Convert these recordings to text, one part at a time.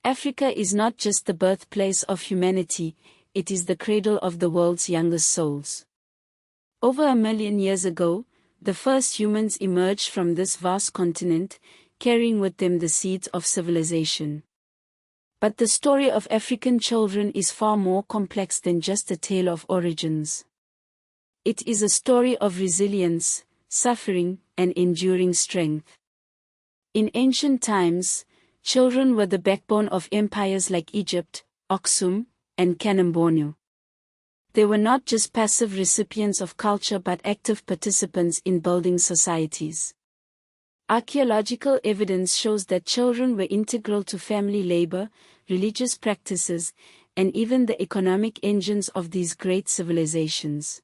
Africa is not just the birthplace of humanity, it is the cradle of the world's youngest souls. Over 1 million years ago, the first humans emerged from this vast continent, carrying with them the seeds of civilization. But the story of African children is far more complex than just a tale of origins. It is a story of resilience, suffering, and enduring strength. In ancient times, children were the backbone of empires like Egypt, Aksum, and Kanem-Bornu. They were not just passive recipients of culture but active participants in building societies. Archaeological evidence shows that children were integral to family labor, religious practices, and even the economic engines of these great civilizations.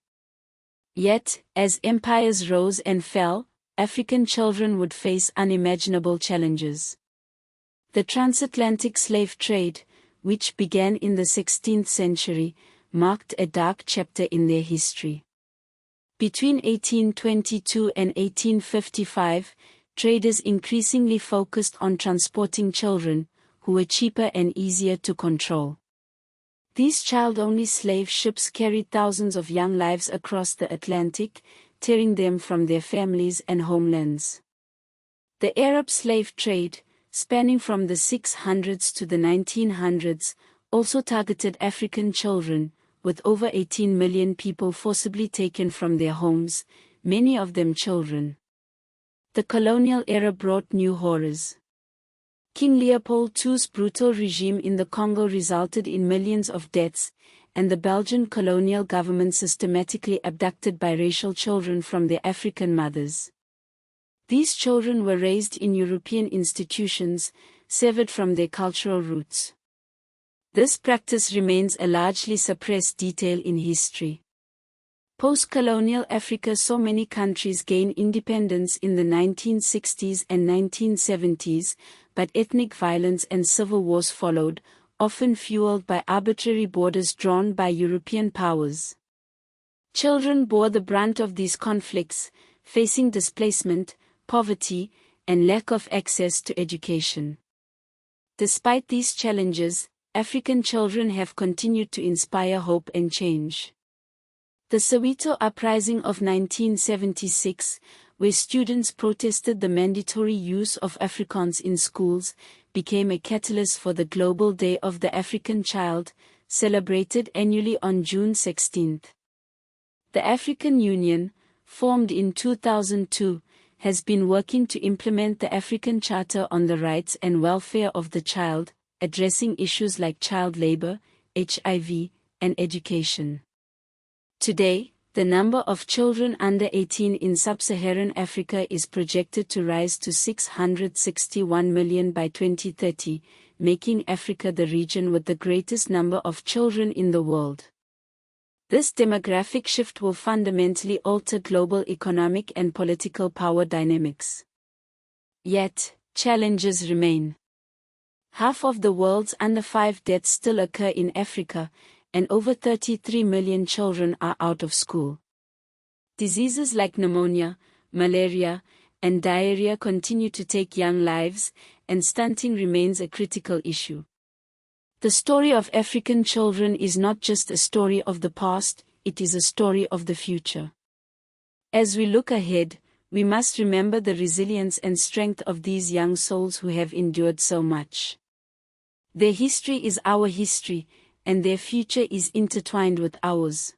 Yet, as empires rose and fell, African children would face unimaginable challenges. The transatlantic slave trade, which began in the 16th century, marked a dark chapter in their history. Between 1822 and 1855, traders increasingly focused on transporting children, who were cheaper and easier to control. These child-only slave ships carried thousands of young lives across the Atlantic, tearing them from their families and homelands. The Arab slave trade, spanning from the 600s to the 1900s, also targeted African children, with over 18 million people forcibly taken from their homes, many of them children. The colonial era brought new horrors. King Leopold II's brutal regime in the Congo resulted in millions of deaths, and the Belgian colonial government systematically abducted biracial children from their African mothers. These children were raised in European institutions, severed from their cultural roots. This practice remains a largely suppressed detail in history. Post-colonial Africa saw many countries gain independence in the 1960s and 1970s, but ethnic violence and civil wars followed, often fueled by arbitrary borders drawn by European powers. Children bore the brunt of these conflicts, facing displacement, poverty, and lack of access to education. Despite these challenges, African children have continued to inspire hope and change. The Soweto Uprising of 1976, where students protested the mandatory use of Afrikaans in schools, became a catalyst for the Global Day of the African Child, celebrated annually on June 16. The African Union, formed in 2002, has been working to implement the African Charter on the Rights and Welfare of the Child, addressing issues like child labor, HIV, and education. Today, the number of children under 18 in sub-Saharan Africa is projected to rise to 661 million by 2030, making Africa the region with the greatest number of children in the world. This demographic shift will fundamentally alter global economic and political power dynamics. Yet, challenges remain. Half of the world's under 5 deaths still occur in Africa, and over 33 million children are out of school. Diseases like pneumonia, malaria, and diarrhea continue to take young lives, and stunting remains a critical issue. The story of African children is not just a story of the past, it is a story of the future. As we look ahead, we must remember the resilience and strength of these young souls who have endured so much. Their history is our history, and their future is intertwined with ours.